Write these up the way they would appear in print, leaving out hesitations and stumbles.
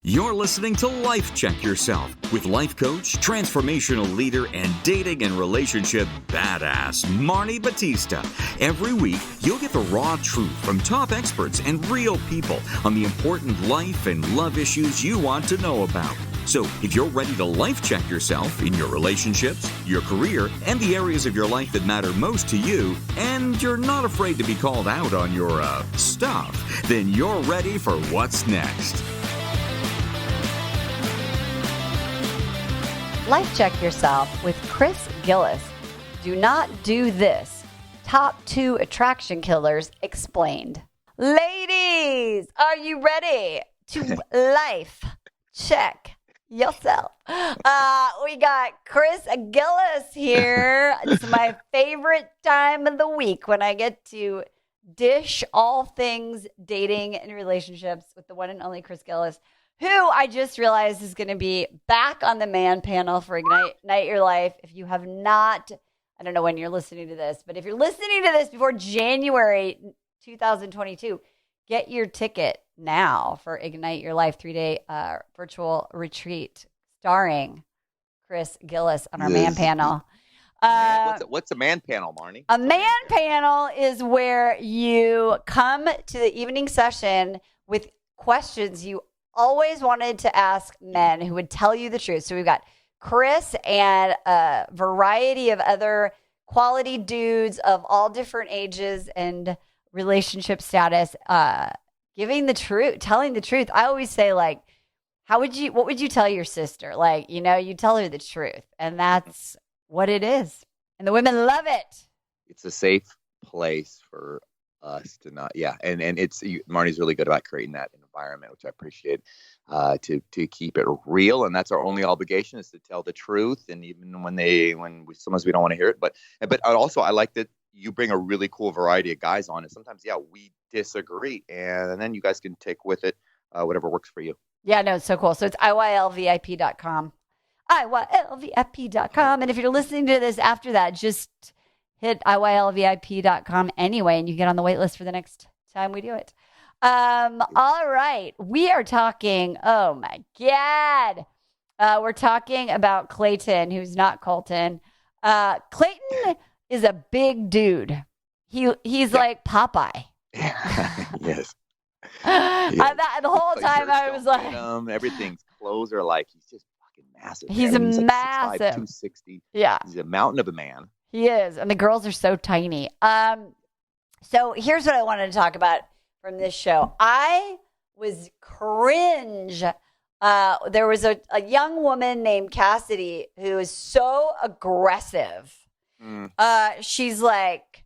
You're listening to Life Check Yourself with life coach, transformational leader, and dating and relationship badass, Marni Batista. Every week, you'll get the raw truth from top experts and real people on the important life and love issues you want to know about. So, if you're ready to life check yourself in your relationships, your career, and the areas of your life that matter most to you, and you're not afraid to be called out on your, stuff, then you're ready for what's next. Life Check Yourself with Chris Gillis. Do not do this. Top 2 attraction killers explained. Ladies, are you ready to life check yourself? We got Chris Gillis here. It's my favorite time of the week when I get to dish all things dating and relationships with the one and only Chris Gillis, who I just realized is going to be back on the man panel for Ignite Your Life. If you have not, I don't know when you're listening to this, but if you're listening to this before January 2022, get your ticket now for Ignite Your Life 3-day virtual retreat starring Chris Gillis on our man panel. What's a man panel, Marni? A man panel is where you come to the evening session with questions you always wanted to ask men who would tell you the truth. So we've got Chris and a variety of other quality dudes of all different ages and relationship status, giving the truth, telling the truth. I always say, like, what would you tell your sister? Like, you tell her the truth, and that's what it is. And the women love it. It's a safe place for us to not, and Marni's really good about creating that environment, which I appreciate, to keep it real, and that's our only obligation, is to tell the truth, and even sometimes we don't want to hear it, but also I like that you bring a really cool variety of guys on, and sometimes we disagree, and then you guys can take with it whatever works for you. Yeah, no, it's so cool. So it's IYLVIP.com, IYLVIP.com, and if you're listening to this after that, just hit IYLVIP.com anyway, and you get on the wait list for the next time we do it. All right. We are talking, oh my God. We're talking about Clayton, who's not Colton. Clayton is a big dude. He's like Popeye. Yes. The whole time I was like, everything's clothes are like, he's just fucking massive. He's like massive. 6'5", 260. Yeah. He's a mountain of a man. He is. And the girls are so tiny. So here's what I wanted to talk about from this show. I was cringe. There was a young woman named Cassidy who is so aggressive. She's like,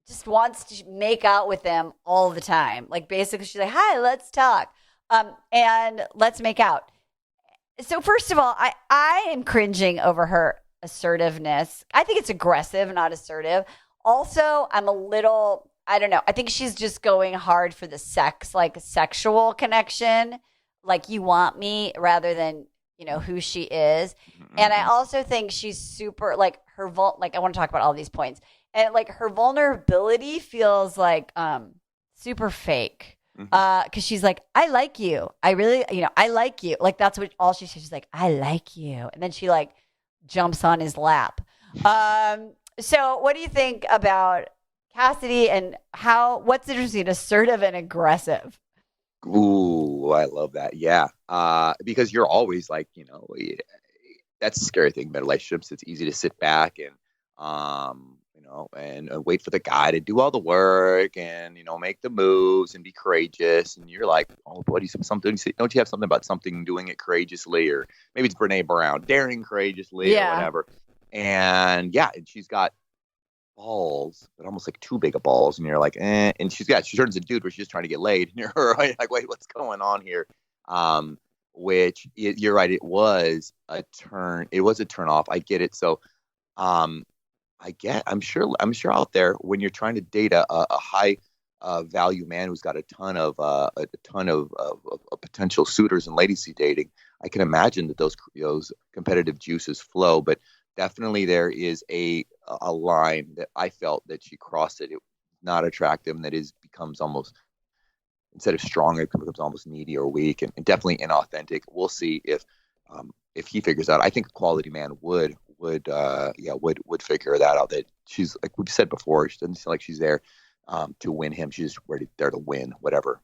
just wants to make out with them all the time. Like, basically, she's like, hi, let's talk. And let's make out. So first of all, I am cringing over her assertiveness. I think it's aggressive, not assertive. Also, I'm a little, I don't know. I think she's just going hard for the sex, like sexual connection, like you want me rather than, who she is. And I also think she's super, like I want to talk about all these points. And like her vulnerability feels like super fake. Because she's like, I like you. I really, I like you. Like that's what all she says. She's like, I like you. And then she like jumps on his lap. So what do you think about Cassidy and what's interesting, assertive and aggressive? Ooh, I love that. Yeah. Because you're always like, that's a scary thing about relationships. It's easy to sit back and, and wait for the guy to do all the work and, make the moves and be courageous. And you're like, oh, what do you something? Don't you have something about something doing it courageously? Or maybe it's Brene Brown, daring courageously or whatever. And and she's got balls, but almost like too big of balls. And you're like, eh. And she turns a dude where she's just trying to get laid. And you're like, wait, what's going on here? You're right. It was a turn. It was a turn off. I get it. So, I'm sure out there when you're trying to date a high value man who's got a ton of potential suitors and ladies he's dating, I can imagine that those competitive juices flow. But definitely there is a line that I felt that she crossed it. It was not attractive, and that becomes almost instead of strong, it becomes almost needy or weak, and definitely inauthentic. We'll see if he figures out. I think a quality man would figure that out. That she's, like we've said before, she doesn't seem like she's there to win him. She's just ready there to win whatever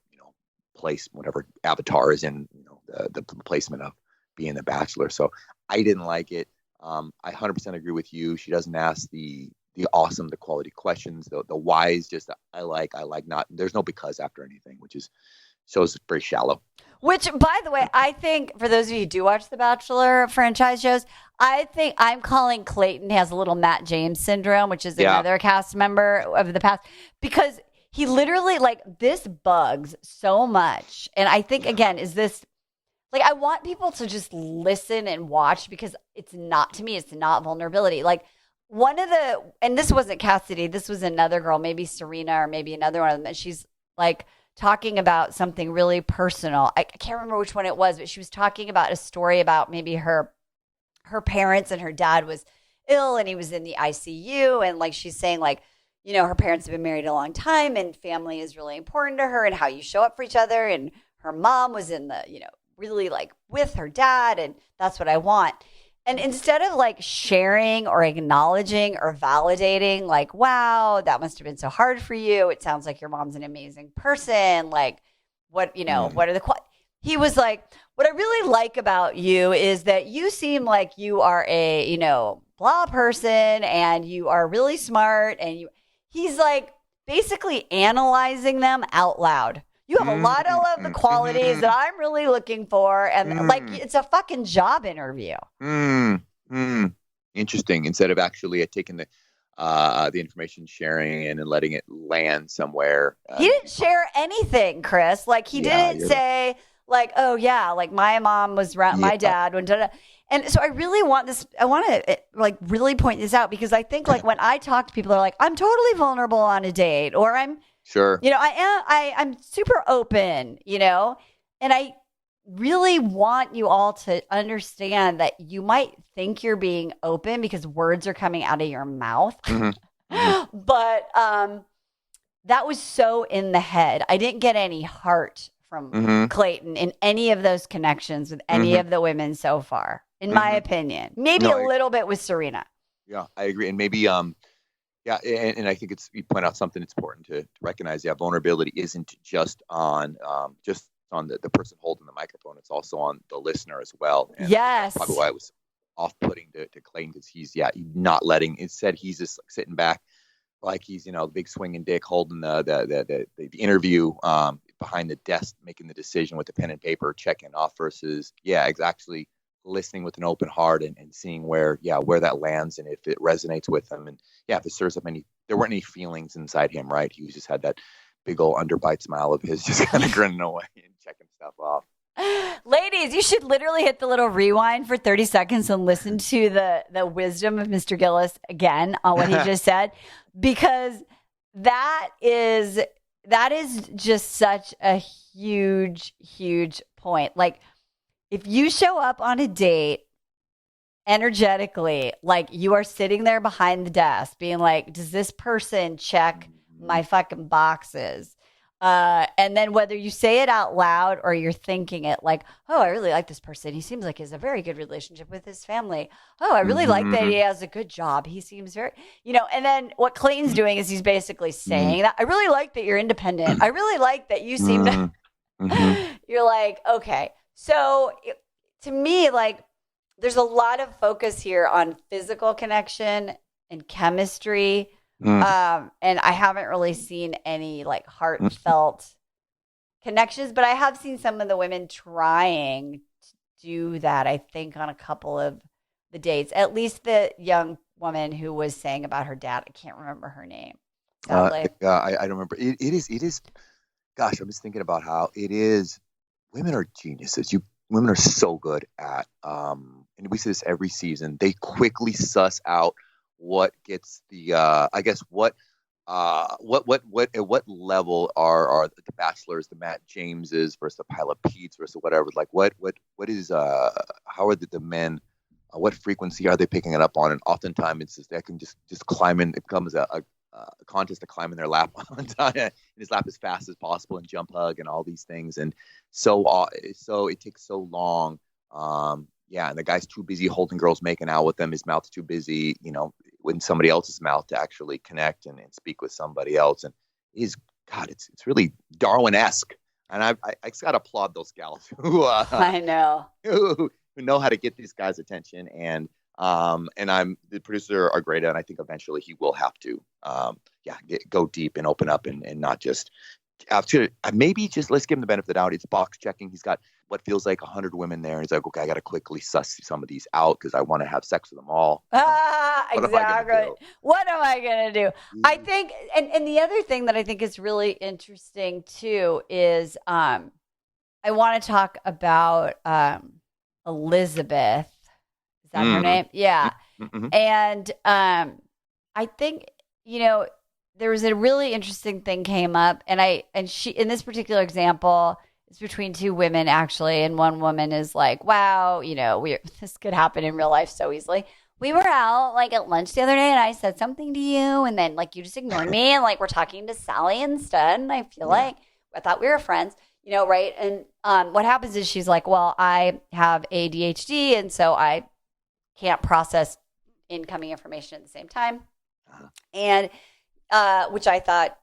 place, whatever avatar is in the placement of being the Bachelor. So I didn't like it. I 100% agree with you. She doesn't ask the quality questions, the whys. Just I like not. There's no because after anything, which shows very shallow. Which, by the way, I think for those of you who do watch the Bachelor franchise shows, I think I'm calling Clayton has a little Matt James syndrome, which is another cast member of the past, because he literally, like, this bugs so much. And I think, again, is this, like, I want people to just listen and watch, because it's not vulnerability. Like, and this wasn't Cassidy, this was another girl, maybe Serena or maybe another one of them. And she's like talking about something really personal. I can't remember which one it was, but she was talking about a story about maybe her parents, and her dad was ill and he was in the ICU. And like, she's saying, like, her parents have been married a long time and family is really important to her and how you show up for each other. And her mom was in the, really like with her dad, and that's what I want. And instead of like sharing or acknowledging or validating, like, wow, that must have been so hard for you. It sounds like your mom's an amazing person. Like, what are he was like, what I really like about you is that you seem like you are a, blah person, and you are really smart. And he's like basically analyzing them out loud. You have a lot of the qualities that I'm really looking for. And like, it's a fucking job interview. Interesting. Instead of actually taking the information sharing and letting it land somewhere. He didn't share anything, Chris. Like, he didn't say like, oh yeah, like my mom was around, my dad. And so I really want this. I want to like really point this out, because I think like when I talk to people, they're like, I'm totally vulnerable on a date, or I'm sure, I'm super open, and I really want you all to understand that you might think you're being open because words are coming out of your mouth. But that was so in the head. I didn't get any heart from Clayton in any of those connections with any of the women so far, in my opinion. Maybe a little bit with Serena. Yeah, I agree. And maybe, and I think you point out something that's important to recognize. Yeah, vulnerability isn't just on the person holding the microphone. It's also on the listener as well. And yes. That's probably why it was off-putting to Clayton, because he's not letting. Instead, he's just like sitting back, like he's the big swinging dick holding the interview behind the desk, making the decision with the pen and paper, checking off, versus actually listening with an open heart and seeing where that lands, and if it resonates with him, and if it stirs up there weren't any feelings inside him, right? He just had that big old underbite smile of his, just kind of grinning away and checking stuff off. Ladies, you should literally hit the little rewind for 30 seconds and listen to the wisdom of Mr. Gillis again on what he just said, because that is just such a huge, huge point. Like, if you show up on a date energetically, like you are sitting there behind the desk being like, does this person check my fucking boxes? And then whether you say it out loud or you're thinking it, like, oh, I really like this person. He seems like he has a very good relationship with his family. Oh, I really like that he has a good job. He seems very, and then what Clayton's doing is he's basically saying that, I really like that you're independent. I really like that you seem to, you're like, okay. So to me, like, there's a lot of focus here on physical connection and chemistry. And I haven't really seen any like heartfelt connections, but I have seen some of the women trying to do that, I think, on a couple of the dates. At least the young woman who was saying about her dad. I can't remember her name. I don't remember. It is. Gosh, I'm just thinking about how it is. Women are geniuses. Women are so good at, and we see this every season. They quickly suss out what gets the, at what level are the Bachelors, the Matt Jameses versus the Pile of Pete's versus whatever. Like what is, how are the men, what frequency are they picking it up on? And oftentimes it's just, they can just climb in. It becomes a a contest to climb in their lap on time, in his lap as fast as possible and jump hug and all these things. And so it takes so long. And the guy's too busy holding girls, making out with them. His mouth's too busy, in somebody else's mouth to actually connect and speak with somebody else. And it's really Darwin-esque. And I just got to applaud those gals who I know who know how to get these guys' attention. And the producer are great. And I think eventually he will have to, go deep and open up and not just after maybe just let's give him the benefit of the doubt. It's box checking. He's got what feels like 100 women there. And he's like, okay, I got to quickly suss some of these out because I want to have sex with them all. Exactly. What am I going to do? I think, and the other thing that I think is really interesting too is I want to talk about Elizabeth. Is that her name? Yeah. Mm-hmm. And I think, there was a really interesting thing came up, and she, in this particular example, it's between two women actually, and one woman is like, "Wow, this could happen in real life so easily. We were out like at lunch the other day, and I said something to you, and then like you just ignored me, and like we're talking to Sally instead, and I feel like I thought we were friends, right?" And what happens is she's like, "Well, I have ADHD, and so I can't process incoming information at the same time," and which I thought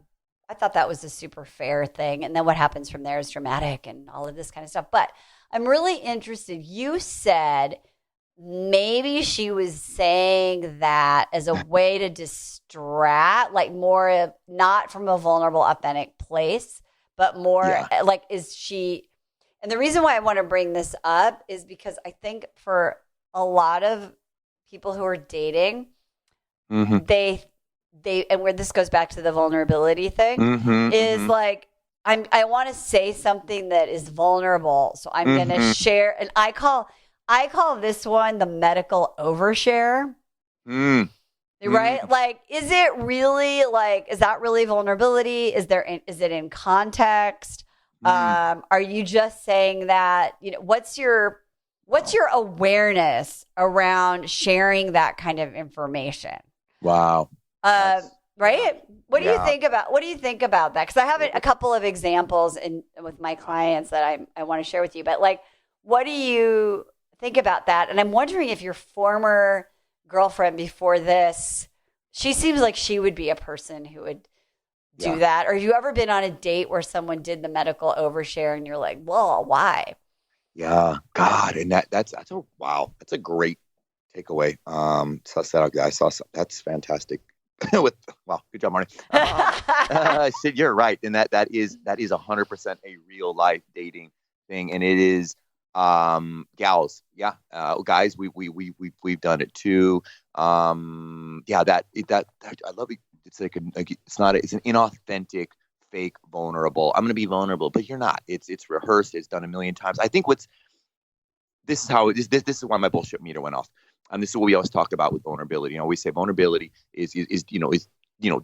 that was a super fair thing. And then what happens from there is dramatic and all of this kind of stuff. But I'm really interested. You said maybe she was saying that as a way to distract, like more of, not from a vulnerable, authentic place, but more like, is she, and the reason why I want to bring this up is because I think for a lot of people who are dating, they and where this goes back to the vulnerability thing is like, I want to say something that is vulnerable. So I'm going to share, and I call this one the medical overshare. Right? Like, is it really like, is that really vulnerability? Is it in context? Are you just saying that, what's your awareness around sharing that kind of information? Wow. Right? What do you think about that? Because I have a couple of examples with my clients that I want to share with you. But like, what do you think about that? And I'm wondering if your former girlfriend before this, she seems like she would be a person who would do that. Or have you ever been on a date where someone did the medical overshare and you're like, well, why? Yeah, God, and that's a great takeaway. I saw some, that's fantastic. Good job, Marni. Sid, you're right, and that is 100% a real life dating thing, and it is gals, guys, we've done it too. That I love it. It's like it's an inauthentic, fake, vulnerable. I'm going to be vulnerable, but you're not. It's rehearsed. It's done a million times. I think this is why my bullshit meter went off. And this is what we always talk about with vulnerability. We say vulnerability is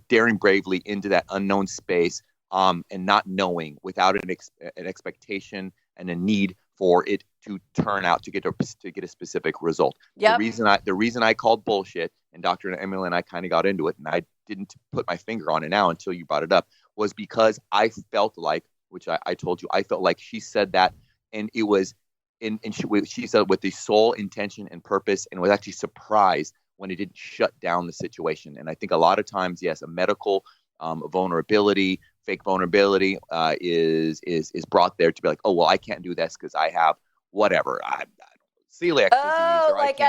daring bravely into that unknown space, and not knowing without an expectation and a need for it to turn out to get a specific result. Yep. The reason I called bullshit, and Dr. Emily and I kind of got into it, and I didn't put my finger on it now until you brought it up, was because I felt like, which I told you, I felt like she said that, and it was. And she said with the sole intention and purpose, and was actually surprised when it didn't shut down the situation. And I think a lot of times, yes, a medical vulnerability, fake vulnerability is brought there to be like, oh, well, I can't do this because I have whatever, celiac disease. Oh, like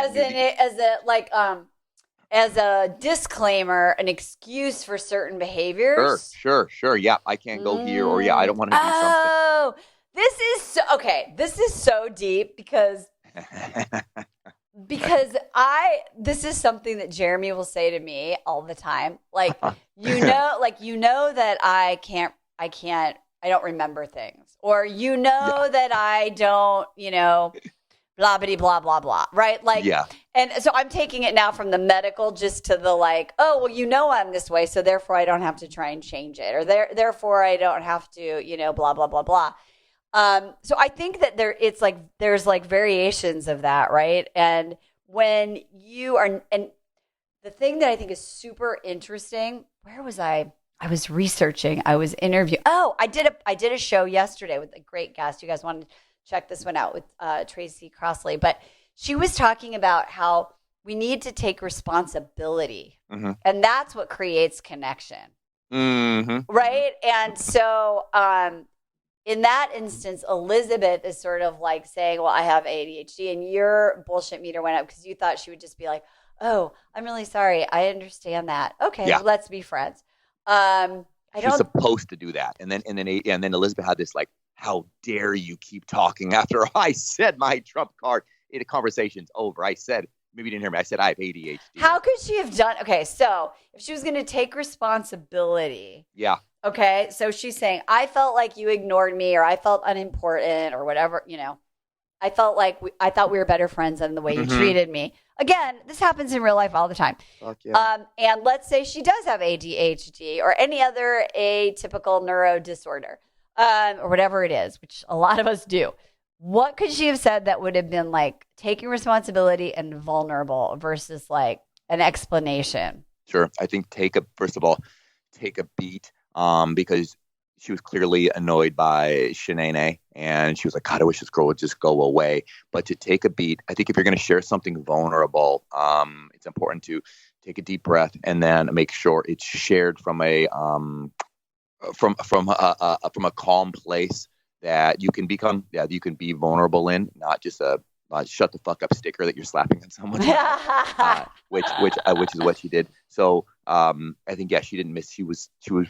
as a disclaimer, an excuse for certain behaviors. Sure. Yeah, I can't go here, or I don't want to do something. Oh. This is so deep because this is something that Jeremy will say to me all the time. Like, that I don't remember things, or that I don't, blah, blah, blah, blah. Right. Like, and so I'm taking it now from the medical just to the like, oh, well, I'm this way, so therefore I don't have to try and change it, or therefore I don't have to, blah, blah, blah, blah. So I think that there's like variations of that, right? And when you are, and the thing that I think is super interesting, where was I? I was researching. I was interviewing. Oh, I did a show yesterday with a great guest. You guys want to check this one out with Tracy Crossley. But she was talking about how we need to take responsibility. Mm-hmm. And that's what creates connection. Mm-hmm. Right? And so in that instance, Elizabeth is sort of like saying, well, I have ADHD, and your bullshit meter went up because you thought she would just be like, oh, I'm really sorry. I understand that. Okay, Yeah. let's be friends. She's supposed to do that. And then Elizabeth had this like, how dare you keep talking after I said my trump card? The conversation's over. I said, maybe you didn't hear me. I said I have ADHD. How could she have done? Okay, so if she was going to take responsibility. Yeah. Okay, so she's saying, I felt like you ignored me, or I felt unimportant, or whatever, I felt like I thought we were better friends than the way you treated me. Again, this happens in real life all the time. Fuck yeah. And let's say she does have ADHD or any other atypical neuro disorder, or whatever it is, which a lot of us do. What could she have said that would have been like taking responsibility and vulnerable versus like an explanation? Sure. I think first of all, take a beat, because she was clearly annoyed by Shanae, and she was like, God, I wish this girl would just go away. But to take a beat, I think if you're going to share something vulnerable, it's important to take a deep breath and then make sure it's shared from a calm place that you can be vulnerable in, not just a shut the fuck up sticker that you're slapping on someone, which is what she did. So I think, yeah, she didn't miss. She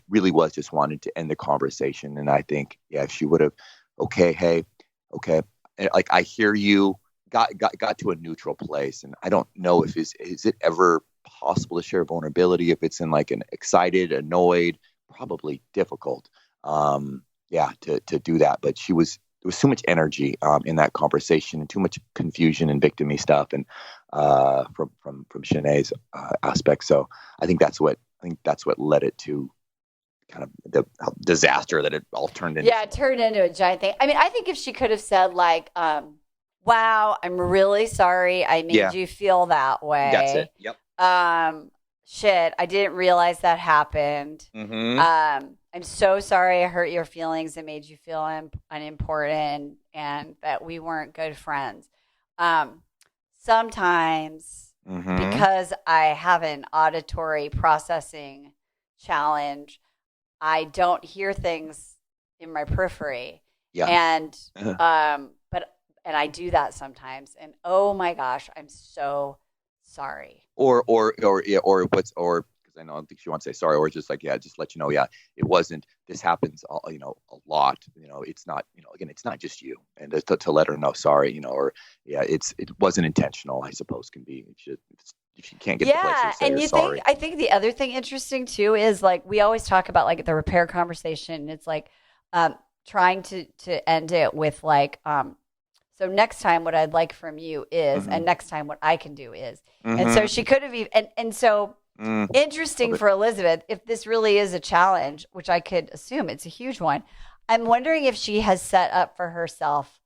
really was just wanting to end the conversation. And I think, yeah, if she would have, okay, and, like, I hear you, got to a neutral place. And I don't know if is it ever possible to share vulnerability if it's in like an excited, annoyed, probably difficult. To do that. But there was too much energy in that conversation, and too much confusion and victimy stuff, and from Shanae's aspect. So I think that's what led it to kind of the disaster that it all turned into. Yeah, it turned into a giant thing. I mean, I think if she could have said like, wow, I'm really sorry I made you feel that way. That's it. Yep. Shit, I didn't realize that happened. Mm-hmm. I'm so sorry I hurt your feelings and made you feel unimportant, and that we weren't good friends. Sometimes, because I have an auditory processing challenge, I don't hear things in my periphery. Yeah. And and I do that sometimes. And oh my gosh, I'm so sorry. Or because I don't think she wants to say sorry, or just like, just let you know, it wasn't. This happens, a lot. It's not, again, it's not just you, and to let her know, sorry, or it wasn't intentional. I suppose can be if you can't get the place to say and sorry. I think the other thing interesting too is like we always talk about like the repair conversation. It's like trying to end it with like so next time what I'd like from you is, and next time what I can do is, and so she could have even and so. Interesting for Elizabeth, if this really is a challenge, which I could assume it's a huge one. I'm wondering if she has set up for herself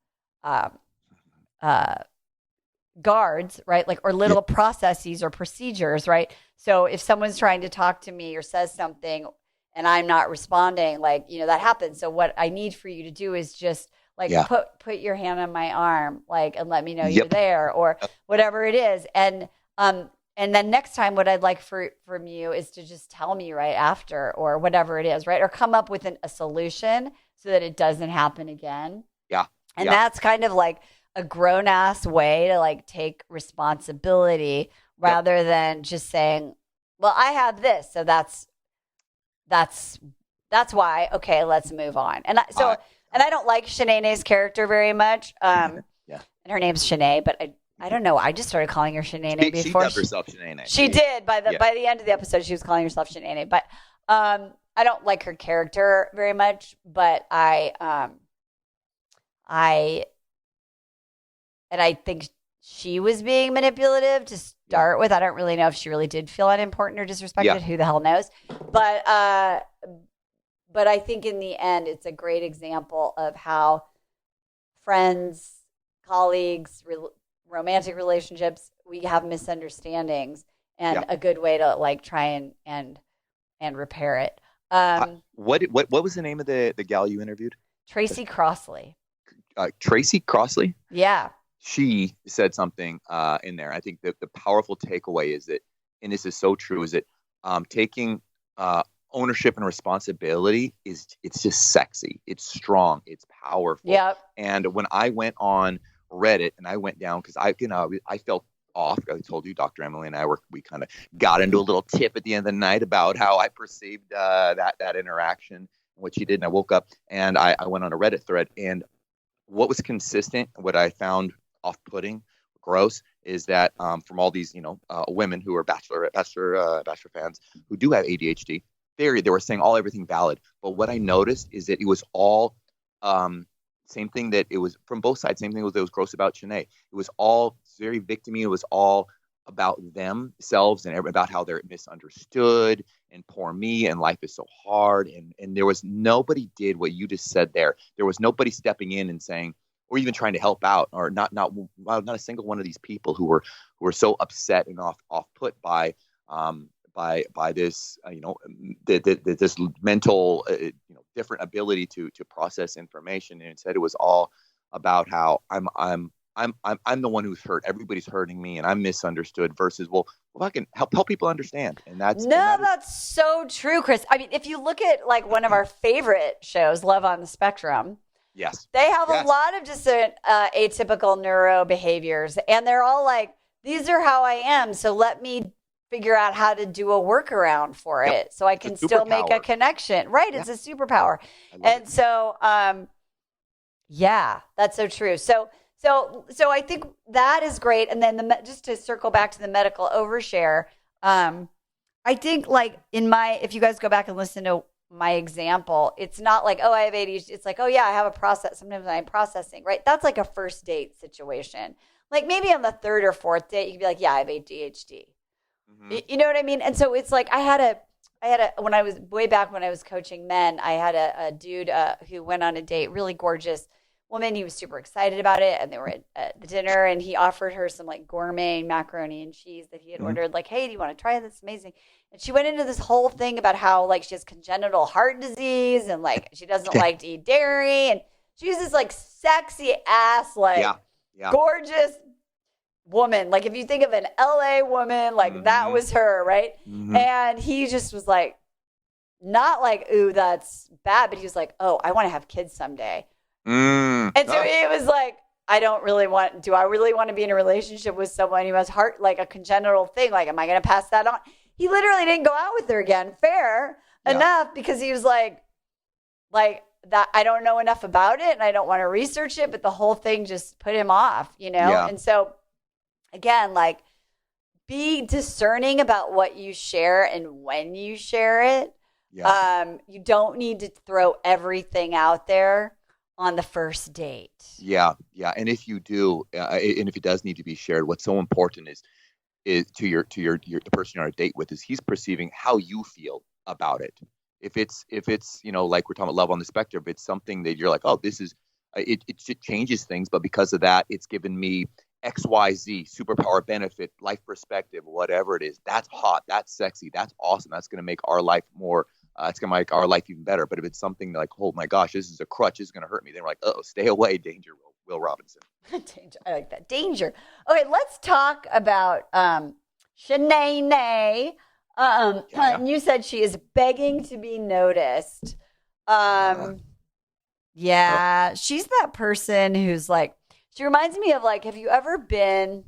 guards, right? Like, or little processes or procedures, right? So if someone's trying to talk to me or says something and I'm not responding, like, that happens. So what I need for you to do is just like put your hand on my arm, like, and let me know you're there, or whatever it is. And then next time, what I'd like from you is to just tell me right after, or whatever it is, right? Or come up with a solution so that it doesn't happen again. Yeah. And that's kind of like a grown-ass way to like take responsibility rather than just saying, well, I have this, so that's why. Okay, let's move on. And I don't like Shanae's character very much. And her name's Shanae, but I don't know. I just started calling her Shanae before. She dubbed herself Shanae. She did. By the end of the episode, she was calling herself Shanae. But I don't like her character very much. But I think she was being manipulative to start with. I don't really know if she really did feel unimportant or disrespected. Yeah. Who the hell knows? But I think in the end, it's a great example of how friends, colleagues, romantic relationships, we have misunderstandings, and a good way to like try and and repair it. What was the name of the gal you interviewed? Tracy Crossley. Tracy Crossley? Yeah. She said something in there. I think that the powerful takeaway is that, and this is so true, is that taking ownership and responsibility it's just sexy. It's strong. It's powerful. Yep. And when I went on Reddit and I went down because I felt off. I told you, Dr. Emily and I we kind of got into a little tip at the end of the night about how I perceived that interaction, what she did. And I woke up and I went on a Reddit thread, and what was consistent, what I found off-putting, gross, is that from all these women who are Bachelor fans who do have ADHD, they were saying everything valid. But what I noticed is that it was all same thing, that it was from both sides. Same thing that was gross about Shanae. It was all very victimy. It was all about themselves and about how they're misunderstood and poor me and life is so hard. And there was nobody did what you just said there. There was nobody stepping in and saying, or even trying to help out, or not a single one of these people who were so upset and off put by this this mental different ability to process information. And instead it was all about how I'm the one who's hurt. Everybody's hurting me and I'm misunderstood, versus I can help people understand. And that's so true, Chris. I mean, if you look at like one of our favorite shows, Love on the Spectrum, yes, they have a lot of different atypical neuro behaviors, and they're all like, these are how I am, so let me figure out how to do a workaround for it so I can still make a connection. Right. It's a superpower. And so, that's so true. So I think that is great. And then just to circle back to the medical overshare, I think like if you guys go back and listen to my example, it's not like, I have ADHD. It's like, I have a process. Sometimes I'm processing, right? That's like a first date situation. Like maybe on the third or fourth date, you could be like, I have ADHD. Mm-hmm. You know what I mean? And so it's like I had a when I was way back when I was coaching men, I had a dude who went on a date, really gorgeous woman. He was super excited about it, and they were at the dinner, and he offered her some like gourmet macaroni and cheese that he had ordered. Like, hey, do you want to try this? Amazing. And she went into this whole thing about how like she has congenital heart disease and like she doesn't like to eat dairy, and she was this like sexy ass gorgeous woman. Like if you think of an LA woman, like that was her, right? Mm-hmm. And he just was like, not like, ooh, that's bad, but he was like, I want to have kids someday. And so he was like, do I really want to be in a relationship with someone who has a congenital thing? Like, am I going to pass that on? He literally didn't go out with her again. Fair enough, because he was like that. I don't know enough about it and I don't want to research it, but the whole thing just put him off, And so again, like, be discerning about what you share and when you share it. Yeah. You don't need to throw everything out there on the first date. Yeah. And if you do, and if it does need to be shared, what's so important is to the person you're on a date with, is he's perceiving how you feel about it. If it's like we're talking about Love on the Spectrum, if it's something that you're like, this is it changes things, but because of that, it's given me XYZ, superpower, benefit, life perspective, whatever it is, that's hot, that's sexy, that's awesome, that's going to make our life more, it's going to make our life even better. But if it's something like, oh my gosh, this is a crutch, this is going to hurt me, then we're like, stay away, danger, Will Robinson. Danger, I like that, danger. Okay, let's talk about Shanae. You said she is begging to be noticed. She's that person who's like, she reminds me of like, have you ever been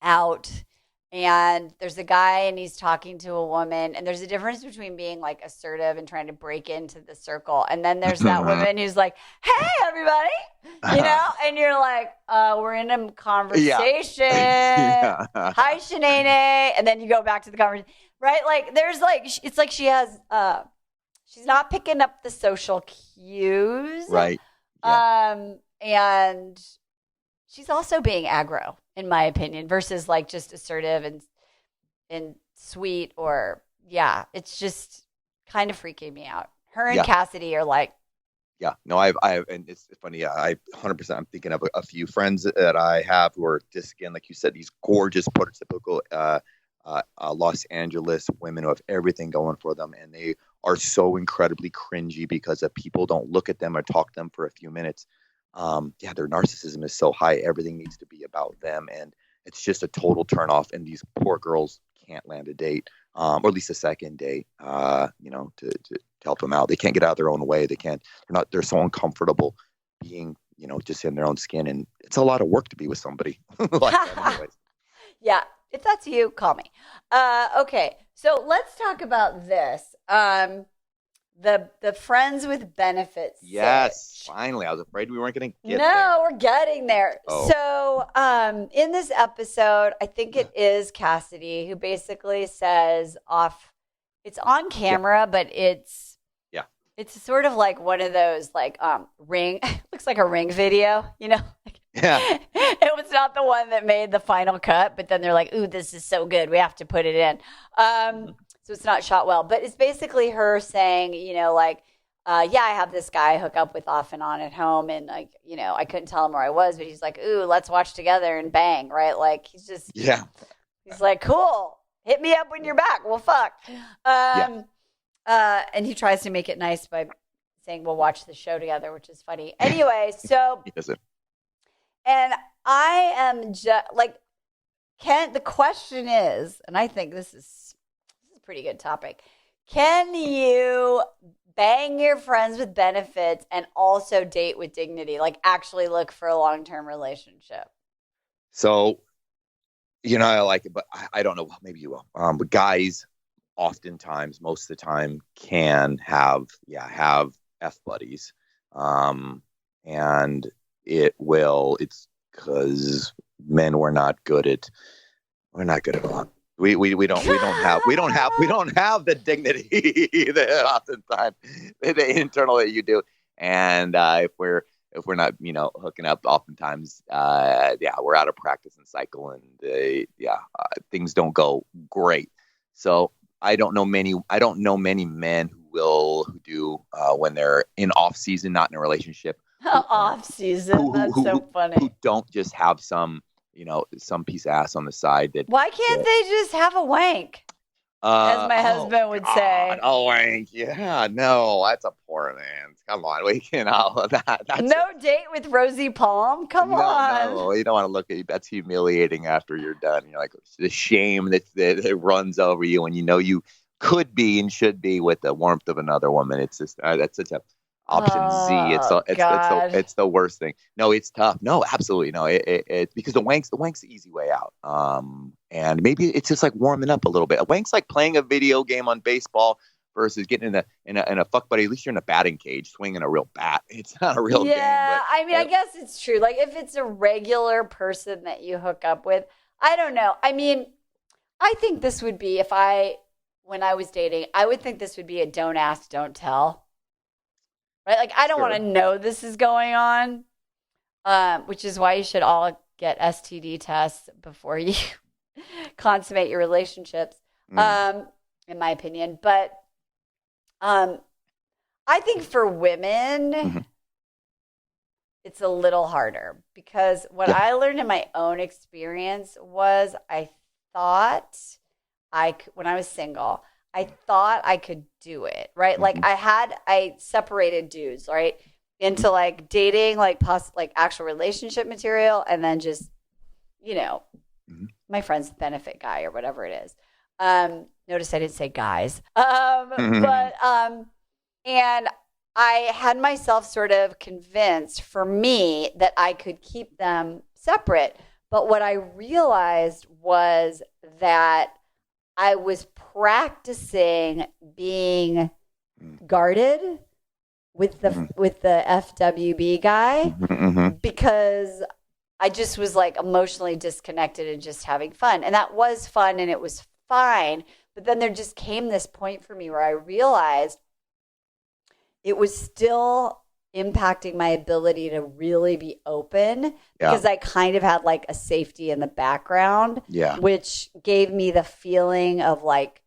out and there's a guy and he's talking to a woman, and there's a difference between being like assertive and trying to break into the circle, and then there's that woman who's like, hey everybody, and you're like, we're in a conversation. Hi Shanae, and then you go back to the conversation, right? Like there's like, it's like she has she's not picking up the social cues, right? And she's also being aggro, in my opinion, versus like just assertive and sweet, or it's just kind of freaking me out. Her and Cassidy are like, and it's funny. I 100%. I'm thinking of a few friends that I have who are just, again, like you said, these gorgeous prototypical Los Angeles women who have everything going for them, and they are so incredibly cringy because if people don't look at them or talk to them for a few minutes, their narcissism is so high. Everything needs to be about them, and it's just a total turnoff. And these poor girls can't land a date, or at least a second date. To help them out, they can't get out of their own way. They can't. They're so uncomfortable being, just in their own skin, and it's a lot of work to be with somebody like that. Anyways. Yeah. If that's you, call me. Okay, so let's talk about this. The friends with benefits. Yes, finally. I was afraid we weren't going to get there. No, we're getting there. Oh. So in this episode, I think it is Cassidy who basically says it's on camera, but it's sort of like one of those like ring, looks like a Ring video, Yeah. It was not the one that made the final cut, but then they're like, ooh, this is so good, we have to put it in. So it's not shot well, but it's basically her saying, I have this guy I hook up with off and on at home, and I couldn't tell him where I was, but he's like, ooh, let's watch together and bang, right? Like he's like, cool, hit me up when you're back. Well, fuck. And he tries to make it nice by saying we'll watch the show together, which is funny. Anyway, so and I am just like, the question is, and I think this is a pretty good topic. Can you bang your friends with benefits and also date with dignity? Like actually look for a long-term relationship? So, I like it, but I don't know. Maybe you will. But guys oftentimes, most of the time, can have F buddies. And it's because men we're not good at all. We don't have the dignity that oftentimes the internal that you do. And if we're not, hooking up, oftentimes, we're out of practice and cycle, and things don't go great. So I don't know many men who do when they're in off season, not in a relationship. Off season, that's so funny. Who don't just have some piece of ass on the side that. Why can't they just have a wank? As my husband would say. A wank. Yeah, no, that's a poor man. Come on, we can all of that. Date with Rosie Palm? Come on. No, you don't want to look at you. That's humiliating after you're done. You're like, the shame that runs over you, and you could be and should be with the warmth of another woman. It's just that's such a option Z. It's the worst thing. No, it's tough. No, absolutely no. It because the wank's the easy way out. And maybe it's just like warming up a little bit. A wank's like playing a video game on baseball versus getting in a fuck buddy. At least you're in a batting cage swinging a real bat. It's not a real game. Yeah, I mean, I guess it's true. Like if it's a regular person that you hook up with, I don't know. I mean, I think this would be when I was dating, I would think this would be a don't ask, don't tell. Right? Like, I don't want to know this is going on, which is why you should all get STD tests before you consummate your relationships, in my opinion. But I think for women, it's a little harder because what I learned in my own experience was when I was single, I thought I could do it, right? Like I separated dudes, right? Into like dating, like actual relationship material, and then just, my friend's benefit guy or whatever it is. Notice I didn't say guys. But and I had myself sort of convinced for me that I could keep them separate. But what I realized was that I was practicing being guarded with the FWB guy because I just was like emotionally disconnected and just having fun. And that was fun and it was fine. But then there just came this point for me where I realized it was still impacting my ability to really be open because I kind of had like a safety in the background, which gave me the feeling of like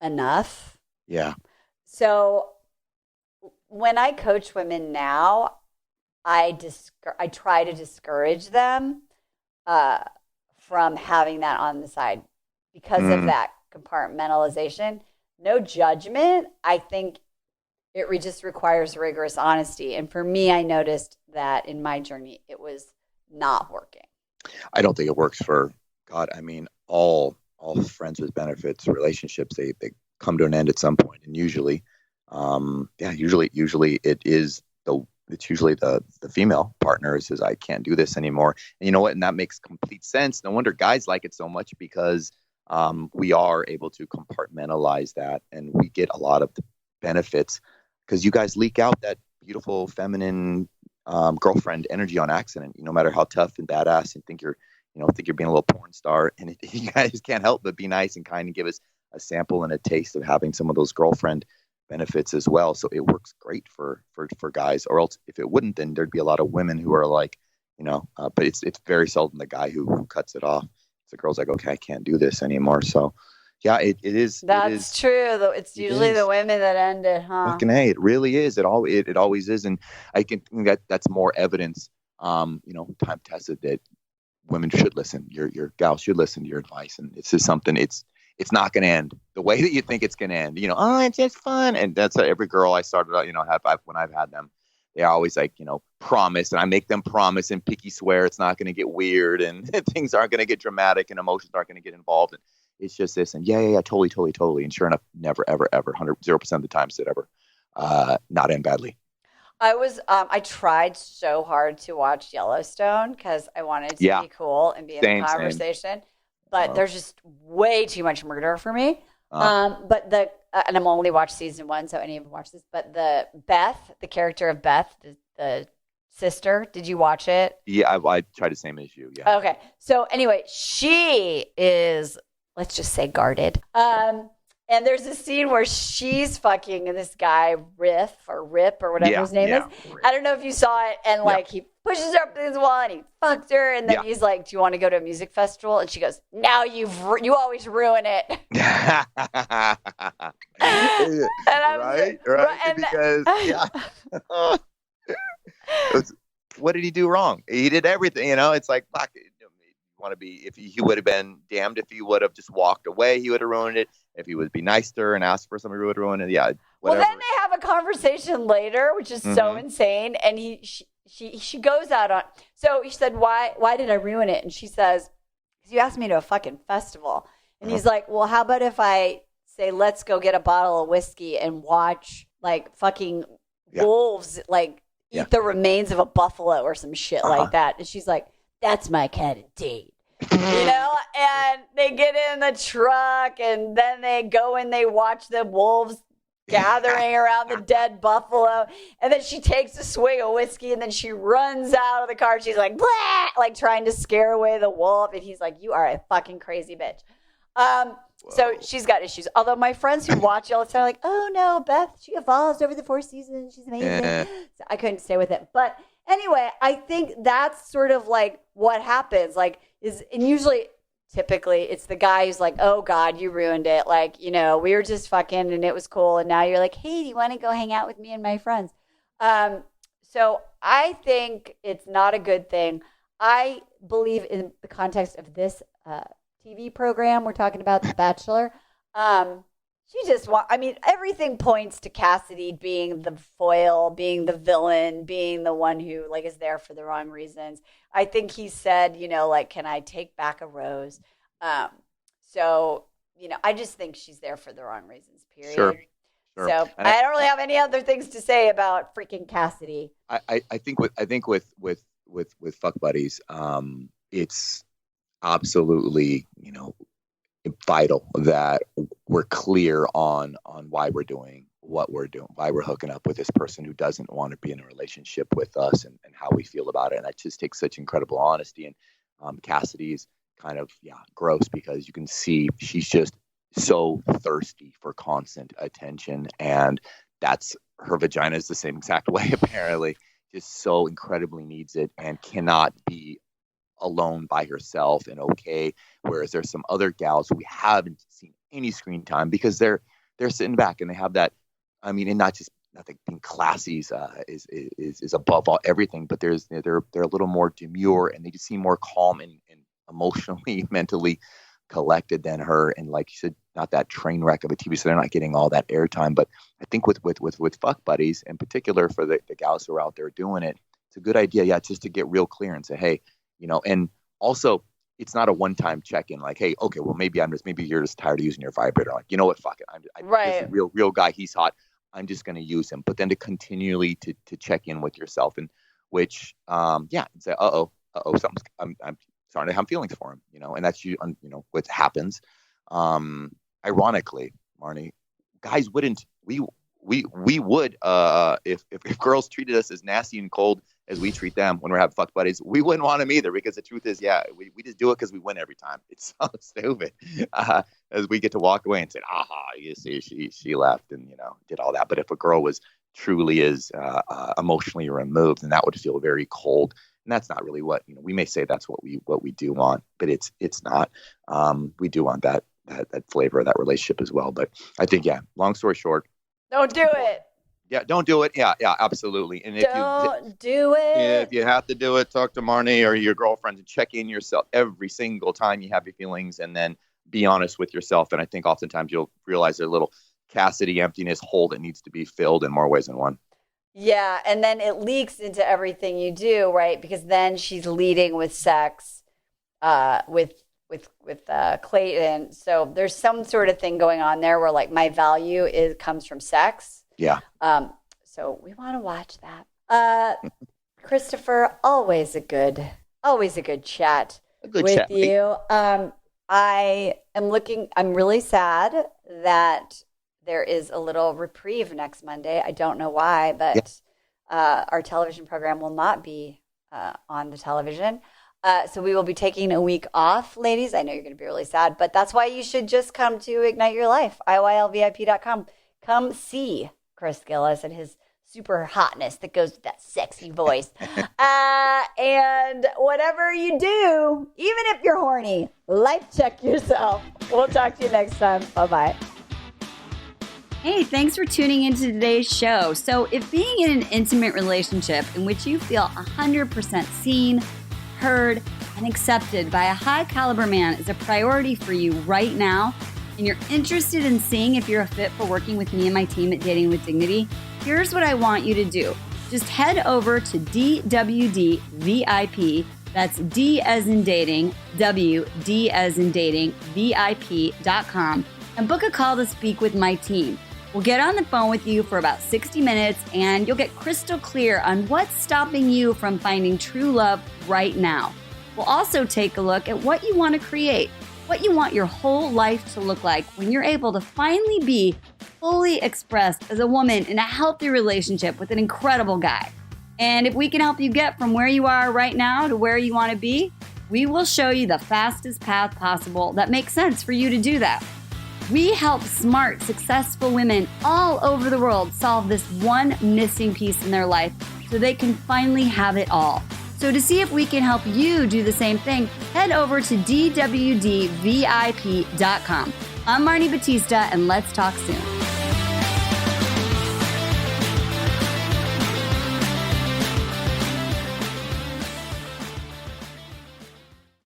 enough. Yeah. So when I coach women now, I try to discourage them from having that on the side because of that compartmentalization. No judgment. I think it just requires rigorous honesty. And for me, I noticed that in my journey, it was not working. I don't think it works for God. I mean, all friends with benefits relationships, they come to an end at some point. And usually it's usually the female partner says, I can't do this anymore. And you know what? And that makes complete sense. No wonder guys like it so much, because we are able to compartmentalize that, and we get a lot of the benefits because you guys leak out that beautiful feminine girlfriend energy on accident. No matter how tough and badass and think you're being a little porn star, and you guys can't help but be nice and kind and give us a sample and a taste of having some of those girlfriend benefits as well. So it works great for guys, or else if it wouldn't, then there'd be a lot of women who are like, but it's very seldom the guy who cuts it off. It's the girl's like, okay, I can't do this anymore. So yeah, it is. That's true. Though it's usually the women that end it, huh? Fucking A, it really is. It always is. And I can think that's more evidence, time tested, that women should listen. Your gal should listen to your advice. And it's just something, it's not going to end the way that you think it's going to end. It's just fun. And that's every girl I started out, when I've had them, they're always like, promise. And I make them promise and pinky swear it's not going to get weird and things aren't going to get dramatic and emotions aren't going to get involved. And it's just this. And yeah, totally. And sure enough, never, ever, 0% of the times did ever not end badly. I tried so hard to watch Yellowstone because I wanted to be cool and be in the conversation. But there's just way too much murder for me. And I'm only watched season 1, so any of you watch this. But the character of Beth, the sister, did you watch it? Yeah, I tried the same as you. Yeah. Okay. So anyway, she is, let's just say, guarded. And there's a scene where she's fucking this guy, Rip or whatever his name is. Riff. I don't know if you saw it. And he pushes her up to this wall and he fucks her. And then he's like, do you want to go to a music festival? And she goes, no, you always ruin it. And right. Because what did he do wrong? He did everything. It's like, fuck. Want to be, if he would have been damned if he would have just walked away, he would have ruined it. If he would be nice to her and asked for something, he would have ruined it. Yeah. Whatever. Well, then they have a conversation later, which is so insane. And she goes out on. So he said, why did I ruin it? And she says, because you asked me to a fucking festival. And he's like, well, how about if I say, let's go get a bottle of whiskey and watch fucking wolves eat the remains of a buffalo or some shit like that. And she's like, that's my kind of date, and they get in the truck and then they go and they watch the wolves gathering around the dead buffalo. And then she takes a swig of whiskey and then she runs out of the car. She's like, blah, trying to scare away the wolf. And he's like, you are a fucking crazy bitch. So she's got issues. Although my friends who watch Yellowstone are like, oh no, Beth, she evolves over the 4 seasons. She's amazing. So I couldn't stay with it. But anyway, I think that's sort of what happens. Typically it's the guy who's like, oh God, you ruined it. We were just fucking and it was cool. And now you're like, hey, do you want to go hang out with me and my friends? So I think it's not a good thing. I believe in the context of this TV program we're talking about, The Bachelor. Everything points to Cassidy being the foil, being the villain, being the one who is there for the wrong reasons. I think he said, can I take back a rose? I just think she's there for the wrong reasons, period. Sure. So I don't really have any other things to say about freaking Cassidy. I think with fuck buddies, it's absolutely, vital that we're clear on why we're doing what we're doing, why we're hooking up with this person who doesn't want to be in a relationship with us, and how we feel about it. And that just takes such incredible honesty. And Cassidy's kind of gross because you can see she's just so thirsty for constant attention, and that's her vagina is the same exact way, apparently, just so incredibly needs it and cannot be alone by herself and okay. Whereas there's some other gals who we haven't seen any screen time because they're sitting back and they have that. I mean, and not just nothing being classy is above all everything, but they're a little more demure and they just seem more calm and emotionally, mentally collected than her. And like you said, not that train wreck of a TV, so they're not getting all that airtime. But I think with fuck buddies, in particular for the gals who are out there doing it, it's a good idea, yeah, just to get real clear and say, hey, and also it's not a one-time check-in. Like, hey, okay, well maybe you're just tired of using your vibrator. Like, you know what, fuck it, this is a real guy, he's hot, I'm just going to use him. But then to continually to check in with yourself, and which and say, something's, I'm starting to have feelings for him, and that's what happens. Ironically, Marni, guys wouldn't, we would, if girls treated us as nasty and cold as we treat them when we're having fuck buddies, we wouldn't want them either, because the truth is, we just do it because we win every time. It's so stupid. As we get to walk away and say, you see, she left and, did all that. But if a girl was truly emotionally removed, then that would feel very cold. And that's not really what, we may say that's what we do want, but it's not. We do want that flavor of that relationship as well. But I think, long story short, don't do it. Yeah, don't do it. Yeah, absolutely. And don't do it. If you have to do it, talk to Marni or your girlfriend and check in yourself every single time you have your feelings, and then be honest with yourself. And I think oftentimes you'll realize there's a little Cassidy emptiness hole that needs to be filled in more ways than one. Yeah, and then it leaks into everything you do, right? Because then she's leading with sex, with Clayton. So there's some sort of thing going on there where like my value comes from sex. Yeah. So we want to watch that. Christopher, always a good chat with you. I'm really sad that there is a little reprieve next Monday. I don't know why, but our television program will not be on the television. So we will be taking a week off, ladies. I know you're going to be really sad, but that's why you should just come to Ignite Your Life, IYLVIP.com. Come see Chris Gillis and his super hotness that goes with that sexy voice. And whatever you do, even if you're horny, life check yourself. We'll talk to you next time. Bye-bye. Hey, thanks for tuning into today's show. So if being in an intimate relationship in which you feel 100% seen, heard, and accepted by a high caliber man is a priority for you right now, and you're interested in seeing if you're a fit for working with me and my team at Dating with Dignity, here's what I want you to do. Just head over to DWD VIP, that's D as in dating, W, D as in dating, VIP.com, and book a call to speak with my team. We'll get on the phone with you for about 60 minutes, and you'll get crystal clear on what's stopping you from finding true love right now. We'll also take a look at what you want to create, what you want your whole life to look like when you're able to finally be fully expressed as a woman in a healthy relationship with an incredible guy. And if we can help you get from where you are right now to where you want to be, we will show you the fastest path possible that makes sense for you to do that. We help smart, successful women all over the world solve this one missing piece in their life so they can finally have it all. So to see if we can help you do the same thing, head over to DWDVIP.com. I'm Marni Batista, and let's talk soon.